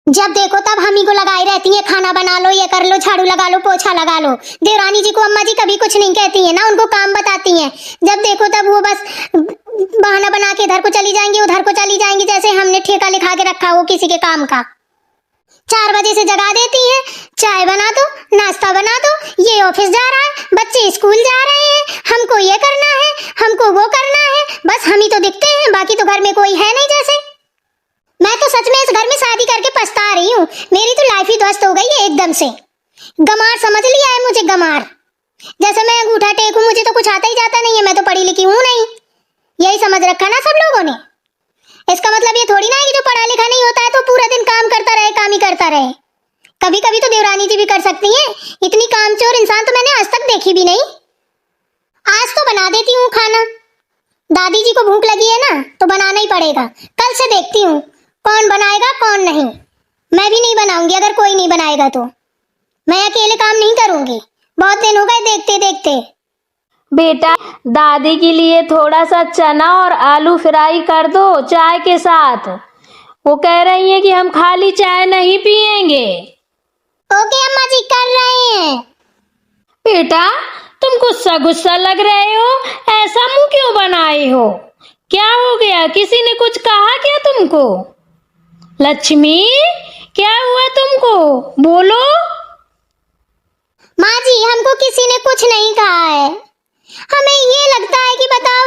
जब देखो तब हम ही को लगाई रहती है, खाना बना लो, ये कर लो, झाड़ू लगा लो, पोछा लगा लो। देवरानी जी को अम्मा जी कभी कुछ नहीं कहती है ना, उनको काम बताती हैं। जब देखो तब वो बस बहाना बना के इधर को चली जाएंगी, उधर को चली जाएंगी, जैसे हमने ठेका लिखा के रखा हो किसी के काम का। 4 बजे से जगा देती है, चाय बना दो, नाश्ता बना दो, ये ऑफिस जा रहा है, बच्चे स्कूल जा रहे हैं, हमको ये करना है, हमको वो करना है। बस हम ही तो दिखते हैं, बाकी तो घर में कोई है नहीं। जैसे मैं तो सच में इस घर में शादी करके पछता रही हूँ। मेरी तो लाइफ ही ध्वस्त हो गई है एकदम से। गमार समझ लिया है मुझे, गमार। जैसे मैं अंगूठा टेकूं, मुझे तो कुछ आता ही जाता नहीं है, मैं तो पढ़ी लिखी हूँ नहीं। यही समझ रखा ना सब लोगों ने। इसका मतलब ये थोड़ी ना है कि जो पढ़ा लिखा नहीं होता है तो पूरा दिन काम करता रहे, काम ही करता रहे। कभी कभी तो देवरानी जी भी कर सकती हैं। इतनी कामचोर इंसान तो मैंने आज तक देखी भी नहीं। आज तो बना देती हूँ खाना। दादी जी को भूख लगी है ना, तो बनाना ही पड़ेगा। कल से देखती हूँ कौन बनाएगा कौन नहीं। मैं भी नहीं बनाऊंगी अगर कोई नहीं बनाएगा तो। मैं अकेले काम नहीं करूंगी, बहुत दिन हो गए देखते देखते। बेटा, दादी के लिए थोड़ा सा चना और आलू फ्राई कर दो चाय के साथ। वो कह रही है कि हम खाली चाय नहीं पिएंगे। ओके अम्मा जी, कर रहे हैं। बेटा, तुम गुस्सा गुस्सा लग रहे हो, ऐसा मुंह क्यों बनाए हो? क्या हो गया? किसी ने कुछ कहा क्या तुमको? लक्ष्मी, क्या हुआ तुमको? बोलो। माँ जी, हमको किसी ने कुछ नहीं कहा है। हमें ये लगता है कि बताओ,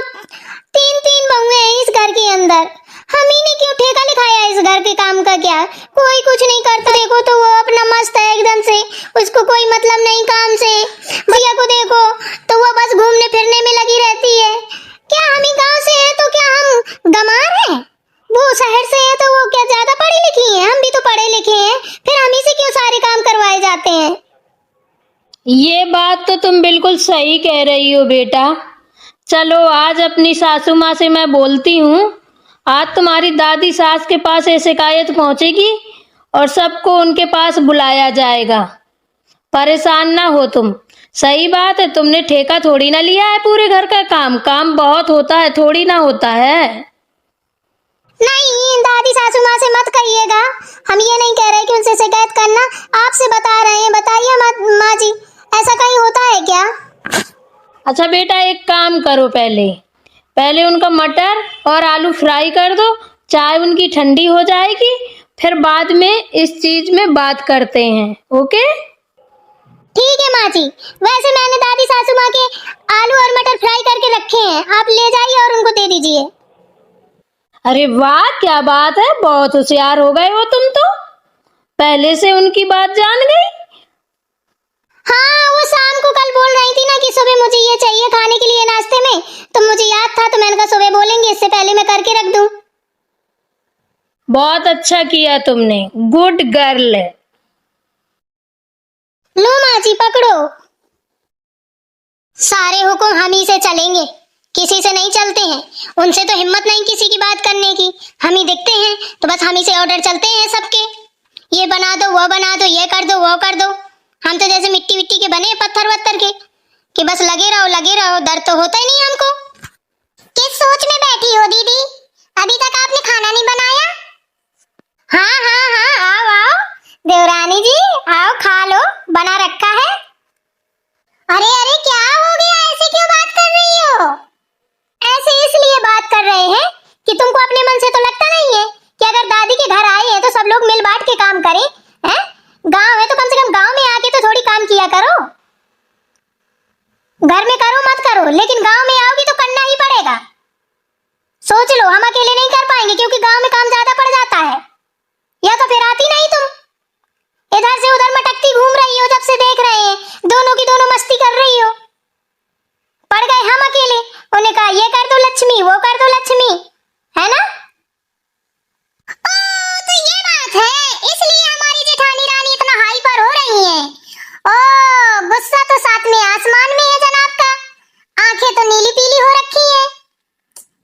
3 बहुएं हैं इस घर के अंदर, हम ही ने क्यों ठेका लिखाया इस घर के काम का? क्या कोई कुछ नहीं करता? देखो तो वो अपना मस्त है एकदम से, उसको कोई मतलब नहीं काम से। भैया को देखो तो वो बस घूमने फिरने में लगी रहती है। क्या हम ही गांव से हैं तो क्या हम गंवार हैं? वो शहर से है तो वो क्या ज्यादा पढ़ी लिखी है? हम भी तो पढ़े लिखे हैं, फिर हम ही से क्यों सारे काम करवाए जाते हैं? ये बात तो तुम बिल्कुल सही कह रही हो बेटा। चलो आज अपनी सासू माँ से मैं बोलती हूँ। आज तुम्हारी दादी सास के पास ये शिकायत पहुंचेगी और सबको उनके पास बुलाया जाएगा। परेशान ना हो तुम। सही बात है, तुमने ठेका थोड़ी ना लिया है पूरे घर का काम। काम बहुत होता है, थोड़ी ना होता है। नहीं, दादी सासू माँ से मत कहिएगा। हम ये नहीं कह रहे कि उनसे शिकायत करना, आपसे बता रहे हैं। बताइए माँ जी, ऐसा कहीं होता है क्या? अच्छा बेटा, एक काम करो, पहले उनका मटर और आलू फ्राई कर दो। चाय उनकी ठंडी हो जाएगी, फिर बाद में इस चीज में बात करते हैं। ओके? ठीक है माँ जी। वैसे मैंने दादी सासू माँ के आलू और मटर फ्राई करके रखे हैं, आप ले जाइए और उनको दे दीजिए। अरे वाह, क्या बात है, बहुत होशियार हो गए हो तुम तो। पहले से उनकी बात जान गई। हाँ, वो शाम को कल बोल रही थी ना कि सुबह मुझे ये चाहिए खाने के लिए नाश्ते में, तो मुझे याद था तो मैंने कहा सुबह बोलेंगे, इससे पहले मैं करके रख दूं। बहुत अच्छा किया तुमने, गुड गर्ल। लो माँ जी, पकड़ो। सारे हुक्म हम ही से चलेंगे, किसी से नहीं चलते हैं। उनसे तो हिम्मत नहीं किसी की बात करने की। हम ही दिखते हैं तो बस हम ही से ऑर्डर चलते हैं सबके। ये बना दो, वो बना दो, ये कर दो, वो कर दो। हम तो जैसे मिट्टी विट्टी के बने, पत्थर वत्थर के, कि बस लगे रहो। दर्द तो होता ही नहीं हमको। किस सोच में बैठी हो दीदी? अभी तक आपने खाना नहीं बनाया? हाँ, आओ देवरानी जी, आओ खा लो, बना रखा है। अरे क्या हो गया? ऐसे क्यों बात कर रही हो? ऐसे इसलिए बात कर रहे हैं कि तुमको अपने मन से तो लगता नहीं है कि अगर दादी के घर आए हैं तो सब लोग मिल बांट के काम करें, हैं? गांव है तो कम से कम गांव में आके तो थोड़ी काम किया करो। घर में करो मत करो, लेकिन गांव में आओगी तो करना ही पड़ेगा। सोच लो, हम अकेले नहीं कर पाएंगे क्योंकि गांव में काम ज्यादा पड़ जाता है। या तो फिर आती नहीं तुम, इधर से उधर मटकती घूम रही हो, जब से देख रहे हैं दोनों की दोनों मस्ती कर रही हो। पड़ गए हम अकेले, उन्हें कहा ये कर दो लक्ष्मी, वो कर दो लक्ष्मी, है ना? तो ये बात है, इसलिए हमारी जेठानी रानी इतना हाइपर हो रही है। ओ, गुस्सा तो साथ में आसमान में है जनाब का, आंखें तो नीली पीली हो रखी है।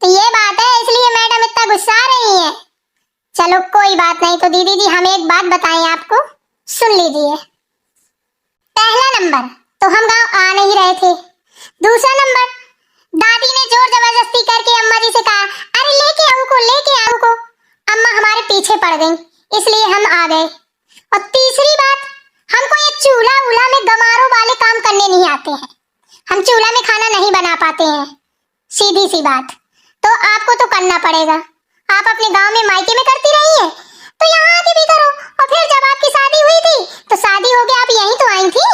तो ये बात है, इसलिए मैडम इतना गुस्सा रही है। चलो कोई बात नहीं। तो दीदी जी, हम एक बात बताएं आपको, सुन लीजिए। पहला नंबर तो हम गांव आ नहीं रहे थे। दूसरा नंबर, दादी ने जोर जबरदस्ती करके अम्मा जी से कहा, अरे लेके आओ को। अम्मा हमारे पीछे पड़ गई। इसलिए हम आ गए। और तीसरी बात, हमको ये चूल्हा वूल्हा में गमारों वाले काम करने नहीं आते हैं। हम चूल्हा में खाना नहीं बना पाते हैं, सीधी सी बात। तो आपको तो करना पड़ेगा। आप अपने गांव में मायके में करती रही हैं, तो यहाँ आके भी करो। और फिर जब आपकी शादी हुई थी तो शादी होके आप यहीं तो आई थी,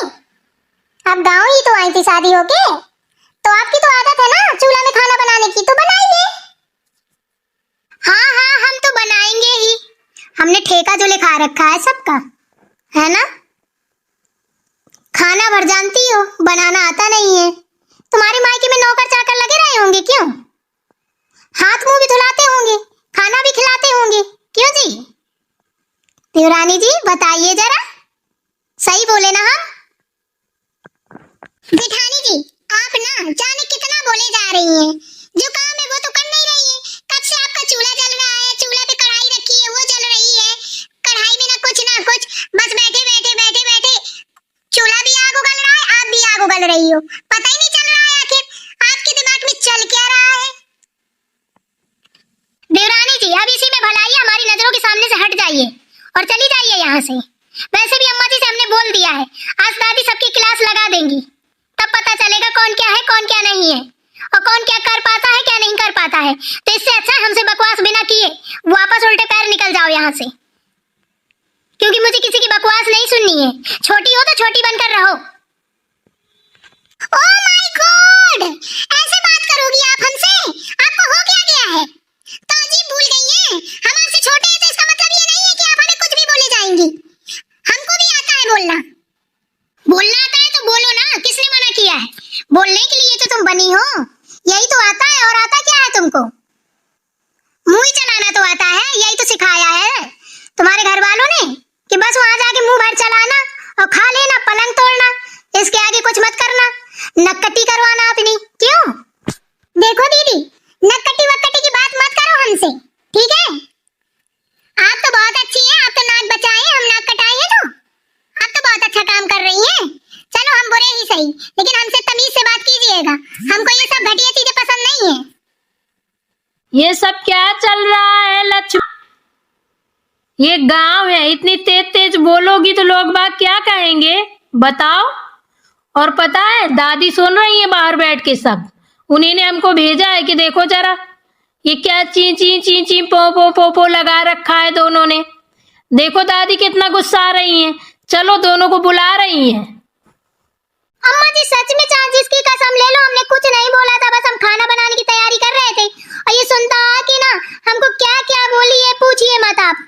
आप गांव ही तो आई थी शादी होके। तो आपकी तो आदत है ना चूल्हा में खाना बनाने की, तो बनाइए। हाँ हाँ, हम तो बनाएंगे ही। हमने ठेका जो लिखा रखा है सबका, है ना। खाना भर जानती हो, बनाना आता नहीं है। तुम्हारे मायके में नौकर चाकर लगे रहे होंगे, क्यों? हाथ मुंह भी धुलाते होंगे, खाना भी खिलाते होंगे, क्यों जी? देवरानी जी बताइए जरा, सही बोले ना हम? जेठानी जी आप ना जाने कितना बोले जा रही हैं। जो काम है वो तो कर नहीं रही है। कब से आपका चूल्हा जल रहा है, चूल्हा पे कढ़ाई रखी है वो जल रही है, कढ़ाई में ना कुछ बस बैठे बैठे चूल्हा भी आग उगल रहा है, आप भी आग उगल रही हो। पता ही नहीं चल रहा है आखिर आपके दिमाग में चल क्या रहा है। देवरानी जी अब इसी में भलाई है, हमारी नजरों के सामने से हट जाइए और चली जाइए यहाँ से। वैसे भी अम्मा जी से हमने बोल दिया है, आज दादी सबकी क्लास लगा देंगी, तब पता चलेगा कौन क्या है कौन क्या नहीं है, और कौन क्या कर पाता है क्या नहीं कर पाता है। तो इससे अच्छा हमसे बकवास बिना किए वापस उल्टे पैर निकल जाओ यहाँ से, क्योंकि मुझे किसी की बकवास नहीं सुननी है। छोटी हो तो छोटी बनकर रहो। ओह माय गॉड, ऐसे बात करोगी आप हमसे? आपको हो क्या गया है? तो अजीब भूल गई हैं। हम आपसे छोटे हैं तो इसका मतलब ये नहीं है कि आप हमें कुछ भी बोले जाएंगी। हमको भी आता है बोलना। बोलना आता है तो बोलो ना, किसने मना किया है? बोलने के लिए तो तुम बनी हो, यही तो आता है। और आता क्या है तुमको? मुंह ही चलाना तो आता है, यही तो सिखाया है तुम्हारे घर वालों ने कि बस वहां जाके मुंह भर चलाना और खा लेना, पलंग तोड़ना, इसके आगे कुछ मत करना, नक्कटी करवाना अपनी। क्यों? देखो दीदी, नक्कटी वक्कटी की बात मत करो हमसे, ठीक है? आप तो बहुत अच्छी हैं, आप तो नाक बचाए, हम नाक कटाए हैं। तो आप तो बहुत अच्छा काम कर रही हैं। चलो हम बुरे ही सही, लेकिन हमसे तमीज से बात कीजिएगा। हमको ये सब घटिया चीजें पसंद नहीं है। ये सब क्या चल रहा है लक्ष्मी? ये गांव है, इतनी तेज तेज बोलोगी तो लोग बाग क्या कहेंगे बताओ। और पता है दादी सुन रही है बाहर बैठ के सब, उन्हीं ने हमको भेजा है कि देखो जरा ये क्या ची ची ची ची पो लगा रखा है दोनों ने। देखो दादी कितना गुस्सा आ रही हैं, चलो दोनों को बुला रही हैं। अम्मा जी सच में चांचीज की कसम ले लो, हमने कुछ नहीं बोला था, बस हम खाना बनाने की तैयारी कर रहे थे। और ये सुनता है कि ना हमको क्या क्या बोली है, पूछिए मत आप।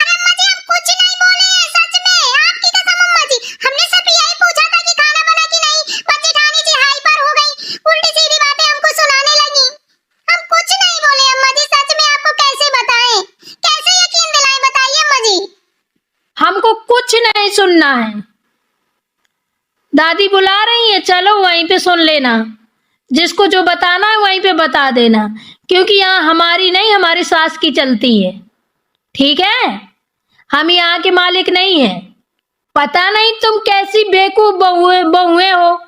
अरे अम्मा जी हम कुछ नहीं बोले हैं, सच में आपकी कसम अम्मा जी। हमने सिर्फ यही पूछा था कि खाना बना कि नहीं। पर जेठानी जी हाइपर हो गई, उल्टी सीधी बातें हमको सुनाने लगी। हम कुछ नहीं बोले अम्मा जी, सच में। आपको कैसे बताएं, कैसे यकीन दिलाएं, बताइए अम्मा जी। हमको कुछ नहीं सुनना है, दादी बुला रही है, चलो वहीं पे सुन लेना, जिसको जो बताना है वहीं पे बता देना, क्योंकि यहाँ हमारी नहीं हमारी सास की चलती है, ठीक है? हम यहाँ के मालिक नहीं है। पता नहीं तुम कैसी बेवकूफ बहुएं हो।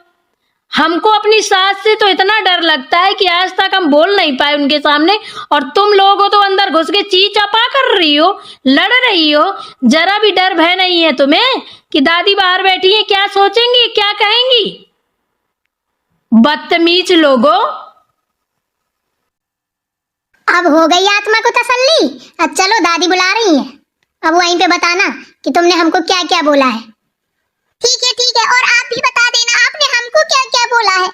हमको अपनी सास से तो इतना डर लगता है कि आज तक हम बोल नहीं पाए उनके सामने, और तुम लोग हो तो अंदर घुस के ची चपा कर रही हो, लड़ रही हो। जरा भी डर भय नहीं है तुम्हें कि दादी बाहर बैठी है, क्या सोचेंगी क्या कहेंगी? बदतमीज लोगों। अब हो गई आत्मा को तसल्ली। अब चलो दादी बुला रही है, अब वहीं पे बताना कि तुमने हमको क्या क्या बोला है। ठीक है, और आप भी बता देना आपने हमको क्या क्या बोला है।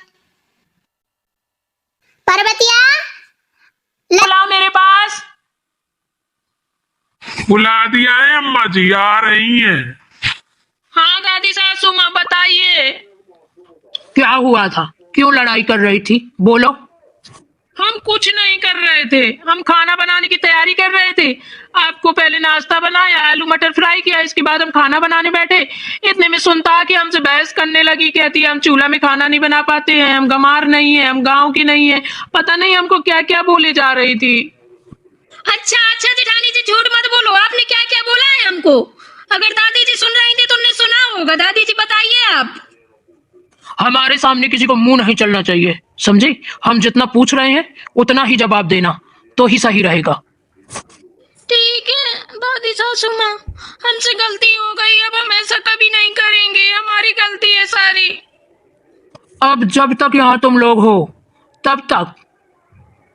पर्वतिया बुलाओ मेरे पास। बुला दिया है अम्मा जी, आ रही हैं। हाँ दादी सासू माँ बताइए, क्या हुआ था? क्यों लड़ाई कर रही थी? बोलो। हम कुछ नहीं कर रहे थे, हम खाना बनाने की तैयारी कर रहे थे। आपको पहले नाश्ता बनाया, आलू मटर फ्राई किया, इसके बाद हम खाना बनाने बैठे। इतने में सुनता कि हमसे बहस करने लगी, कहती है हम चूल्हा में खाना नहीं बना पाते हैं, हम गमार नहीं है, हम गांव की नहीं है। पता नहीं हमको क्या क्या बोले जा रही थी। अच्छा जेठानी जी झूठ मत बोलो, आपने क्या क्या बोला है हमको? अगर दादी जी सुन रही थी तो उन्हें सुना होगा। दादी जी बताइए आप। हमारे सामने किसी को मुंह नहीं चलना चाहिए, समझे? हम जितना पूछ रहे हैं उतना ही जवाब देना, तो ही सही रहेगा। ठीक है दादी दादी सासू माँ, हमसे गलती हो गई, अब हम ऐसा कभी नहीं करेंगे, हमारी गलती है सारी। अब जब तक यहाँ तुम लोग हो तब तक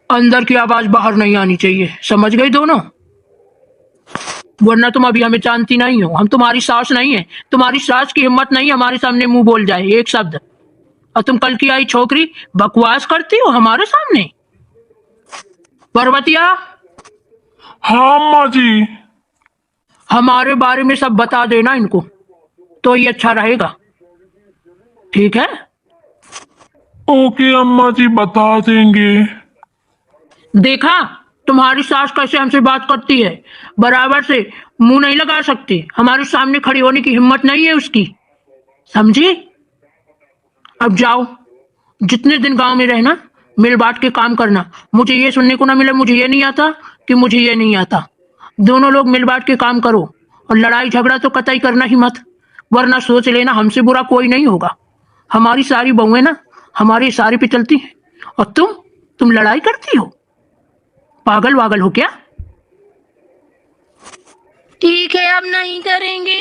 अंदर की आवाज बाहर नहीं आनी चाहिए, समझ गई दोनों? वरना तुम अभी हमें जानती नहीं हो, हम तुम्हारी सास नहीं है। तुम्हारी सास की हिम्मत नहीं हमारे सामने मुंह बोल जाए एक शब्द, और तुम कल की आई छोकरी बकवास करती हो हमारे सामने। पर्वतिया, हाँ अम्मा जी। हमारे बारे में सब बता देना इनको, तो ये अच्छा रहेगा, ठीक है? ओके अम्मा जी, बता देंगे। देखा तुम्हारी सास कैसे हमसे बात करती है, बराबर से मुंह नहीं लगा सकती, हमारे सामने खड़ी होने की हिम्मत नहीं है उसकी, समझी? अब जाओ, जितने दिन गांव में रहना मिल बांट के काम करना। मुझे ये सुनने को ना मिले मुझे ये नहीं आता कि मुझे ये नहीं आता। दोनों लोग मिल बांट के काम करो, और लड़ाई झगड़ा तो कतई करना ही मत, वरना सोच लेना हमसे बुरा कोई नहीं होगा। हमारी सारी बहुएं ना हमारे इशारे पे चलती हैं, और तुम लड़ाई करती हो, पागल वागल हो क्या? ठीक है, अब नहीं करेंगे।